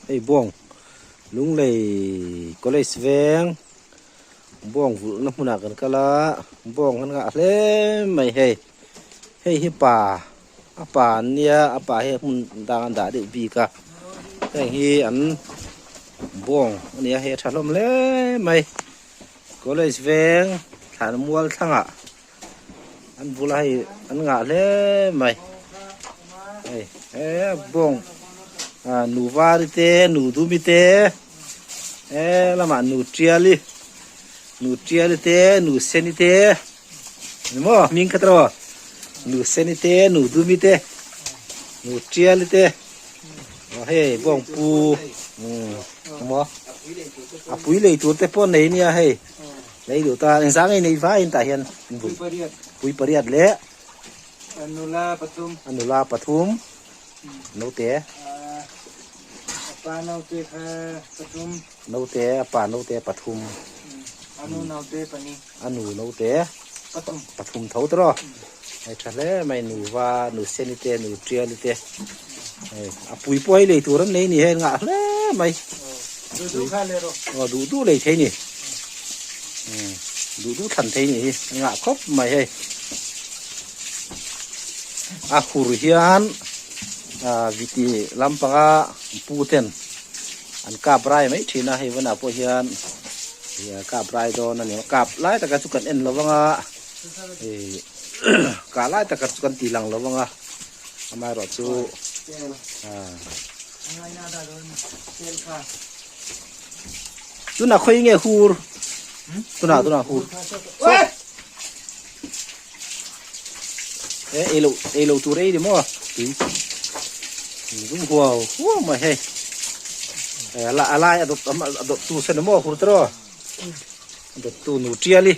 ไอ้บ่วงลุงเลยก็เลยแสวงบ่วงฝุ่นน้ำมันกันก็ละบ่วงกันก็เลยไม่ให้ป่าป่าเนี่ยป่าให้มันดังด่าเด็กบีกะแต่ที่อันบ่วงอันนี้ให้ถล่มเลยไม่ก็เลยแสวงฐานมัวทั้งอันบุไรอันงะเลยไม่บ่วงหนูวาริเตหนูดูมิเตละมาหนูเจียลิเตหนูเซนิเตนี่มั้งมิงคัตรอหนูเซนิเตหนูดูมิเตหนูเจียลิเตเฮ้บ่งปูมั้งปุยเลยตัวเตปอนไหนเนี่ยเฮ้เลยดูตาอินสังไอ้ในฟ้าอินตาเห็นปุยปริยัดเละอนุลาปทุมโนเตปานาเตปทุมโนเตป่าโนเตปทุมอนุนาเตปนีอนุโนเตปทุมเท่าตรอไอ้ทะเลไม่หนูว่าหนูเซนิเตหนูเจียลิเตปุยป่วยเลยตัวนั้นนี่เห็นงะเลยไม่ดูข้าเลยรอดูเลยเท่นี่ดูทันเท่นี่งะครบไม่ให้ขุรหิอันวิธีลำปังปูเต็นอันกาบไรไม่ทีน่าให้วันอาพอเฮียนกาบไรโดนนั่นเนี่ยกาบไล่ตะกัดสุกันเอ็นระวังกาไล่ตะกัดสุกันตีหลังระวังทำไมรอจูตุน่าคุยเงี้ยฮูร์ตุน่าฮูร์เอโลตัวเรย์ดิมั้งรุ่งหัวมาให้อะไรอะดอกตัวเสนอมาฮูร์ตรอดอกตัวนูเทียลิ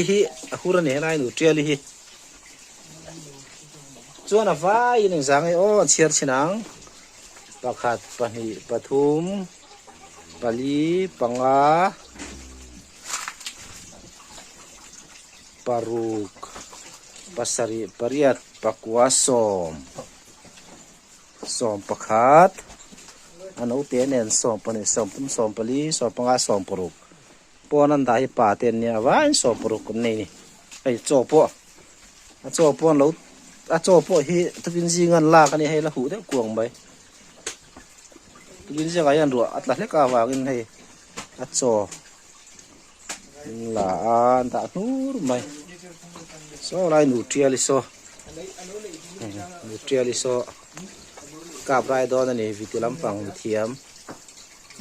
ฮีฮูร์เนี่ยอะไรนูเทียลิฮีส่วนฟ้าอีนึงสังไอโอเชียร์ชินังปะขัดปะหิปะทุมปะลีปังอาปารุกpasari pariat pakwasom som pakhat anu tenen som pani som pali som panga som poruk ponan dai pa ten nia wain som poruk nei ai chopo a chopo lo a chopo hi tukin jingan la kan hi la hu de kuang bai tukin ja ga yan ro atla le ka wa ngin hei a cho la an ta nur mai so lai nutrialiso kap rai do na ni vitilam pang thiam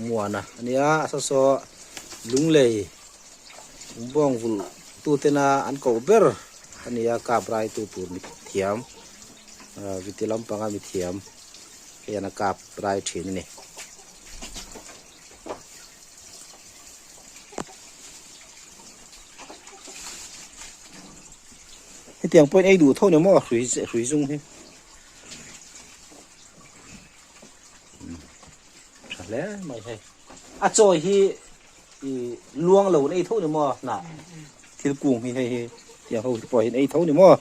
muana ania so lunglei bong vul tu tena an ko ber ania kap rai tu mi thiam vitilam panga mi thiam yana kap rai thin ni tiếng point ấy đủ thôi nếu mà hủy dung thế, lẽ mày thấy, trời hi luang lẩu ấy thôi nếu mà nè, thì cuồng hi hay tiếng hậu point ấy thôi nếu mà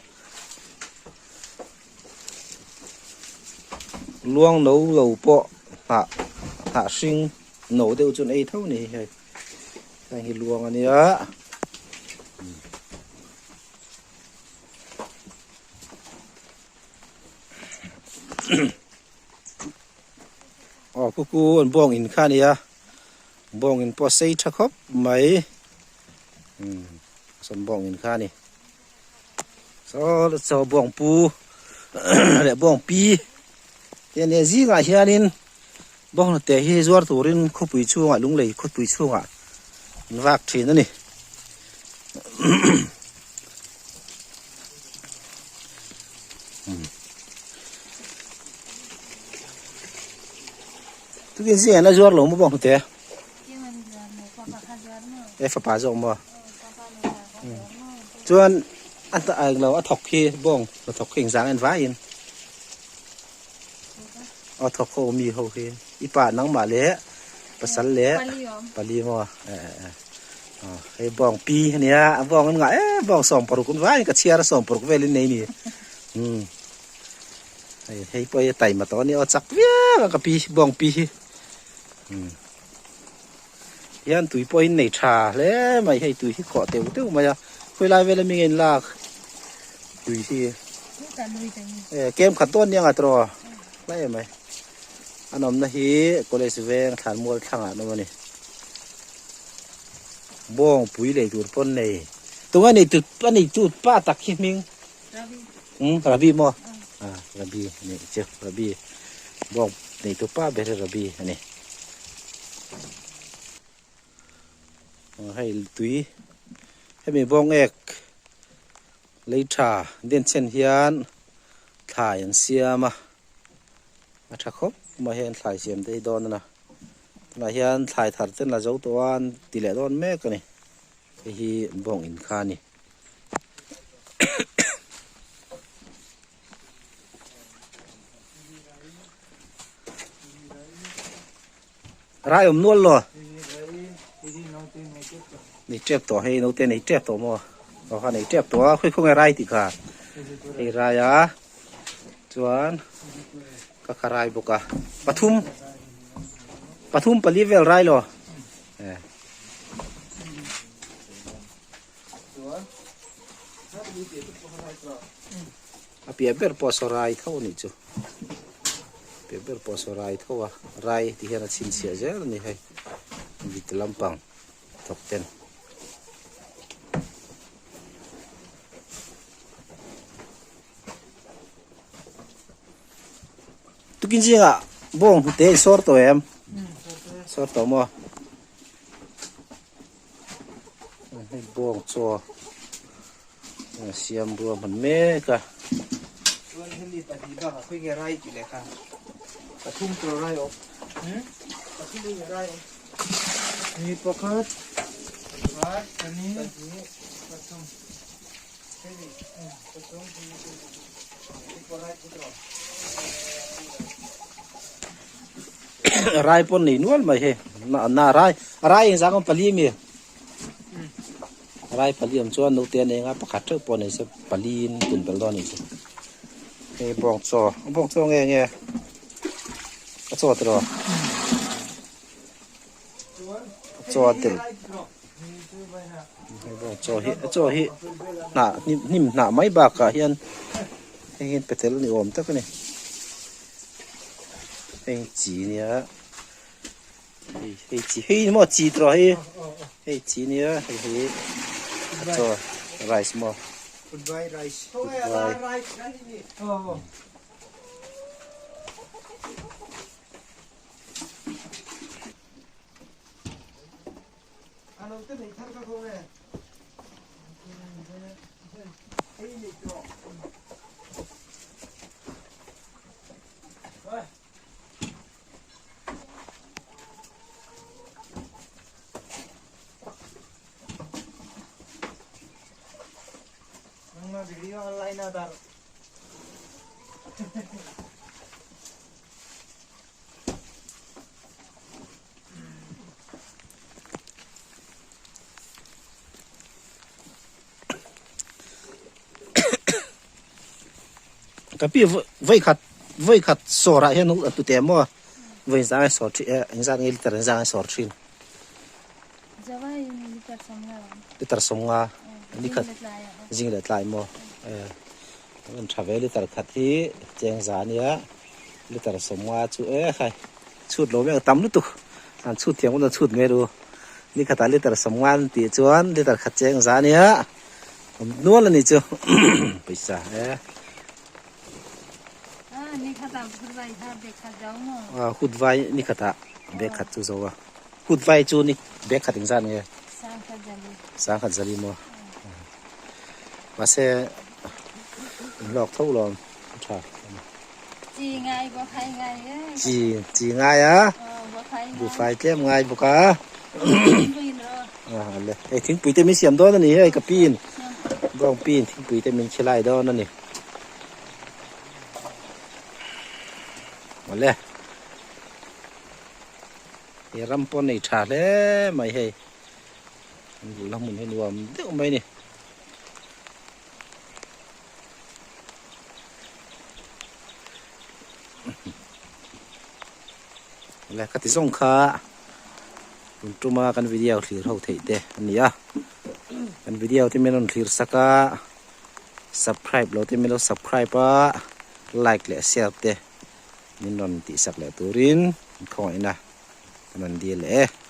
luang lẩu bọ hạ sinh nấu đều chôn ấy thôi này hay, cái hi luang anh nhá. Kuku an bong in khan ya bong in po sei thakop mai son bong in khan ni so bong pu le bong pi ya ne zi ga hianin bong na te hi zuar turin khopui chuanga lunglei khopui chuanga vak thin ani tu cái gì nó giọt lồng mà bong thế, em phải phá rộng mà, chuan anh ta anh là thọc khi bong, thọc hình dáng anh vái in, thọc khô mì khô khi, ít bà nắng mà lẽ, bà sắn lẽ, bà li mà, cái bong pi này, bong anh ngại, bong sòng bọc cũng vái, cái chia ra sòng bọc về lên này nè, ให้ปล่อยไต่มาตอนนี้เอาจักเวียกับปีบองปียันตุยปล่อยในชาแล้วไม่ให้ตุยที่เกาะเตียวเตียวมาจะคุยไล่เวลามีเงินลากตุยที่เกมขัดต้นยังไงตัวไล่ไหมอันนั้นนะฮีก็เลยสิเวงฐานมวยข้างอ่ะนั่นนี่บ้องปุ๋ยเลยจุดปนเลยตัวนี้จุดป้าตักขี้มิงระบีมั้งระบีนี่เจ้าระบีบ้องนี่ตัวป้าเบรระบีอันนี้ให้ตุยให้มีบ้องเอกเลยชาเด่นเช่นเฮียนถ่ายอันเสียมาชักครบมาเห็นถ่ายเสียมได้ดอนนะมาเห็นถ่ายถัดเส้นละเจ้าตัวตีเหล่ดอนแม่กันนี่ไอ้ที่บ้องอินคานี่รายนวลเหรอนี่เจ็บตัวให้โนเตนี่เจ็บตัวมั้งเราข้านี่เจ็บตัวค่อยๆไรติค่ะไอ้รายะจวนก็ขรายบุกะปทุมปลีเวลไรเหรอเปียเบอร์ปอสไรเท่านี้จูเปียเบอร์ปอสไรเท่าว่าไรที่เห็นสินเสียเจ้านี่ให้วิตลำปังตกเต็นตุกินจริงอ่ะบ้องเตะสอดตัวเอ็มสอดตัวมั้งให้บ้องจัวเสียมบัวมันเมกะวันเห็นดีแต่ดีบ้างคุยกันไรกี่เลยค่ะปทุมตัวไรออกปทุมตัวไรออกมีปกติอันนี้ปทุมปทุมไรปนนี่นวลไหมเฮ้น่าไรยังสักคนปลีมีไรปลีมชวนนูเตียนเองครับประคัดเจ้าปนนี่สิปลีนตุ่นเปลดอนนี่สิไอ้บ้องโซ่ไงก็โซ่ตัวโซ่ติดไอ้บ้องโซ่ฮิหนานิ่มหนาไม่บากะเฮียนไอ้เห็นไปเตลนี่อมตะกันนี่ไอ้จีเนี่ยไอ้จีเฮ้ยมั่วจีตัวไอ้จีเนี่ยไอ้โซ่ไรส์มั่วฟุตบอลไรซ์อันนั้นเป็นท่านก็คงเนี่ยvideo online ada. Tapi voi khat sora he no tu te mo voi za so tri za ngil tar za so trin Jawai litar songa ni khat jing le tlai moมันทำเวลิตรขัดที่แจงสารเนี่ยลิตรสมว่าชุดใครชุดโลเมลตั้มลุตุอันชุดเทียมก็ต้องชุดไม่รู้นี่ขัดลิตรสมวันตีจวนลิตรขัดแจงสารเนี่ยนวลนี่จูไปซะนี่ขัดขุดไว้ถ้าเด็กขัดเจ้าหม้อขุดไว้นี่ขัดเด็กขัดจูโซวะขุดไว้จูนี่เด็กขัดถึงสารเนี่ยสร้างขัดจริมมาเสหลอกเท่าหลอนใช่จีง่ายบ่ใครง่ายจีง่ายอ่ะบุไฟเต็มง่ายบุกะเลยไอ้ทิ้งปุ๋ยเต็มมีเสียมด้วยนั่นนี่ไอ้กระปีนบ้องปีนทิ้งปุ๋ยเต็มมีเชลัยด้วยนั่นนี่มาเลยไอ้รำปนไอ้ชาเลยไม่ให้เราหมุนให้รวมเดี๋ยวไม่นี่ แล้วก็ที่ส่งค่าคุณจุมากันวิดีโอคลิปเขาเทเดอันนี้อ่ะกันวิดีโอที่ไม่ลงคลิปสักอ่ะ subscribe เราที่ไม่ลง subscribe อ่ะ like และ share เดมินนนติสักและตัวรินคอยนะกันดีเลย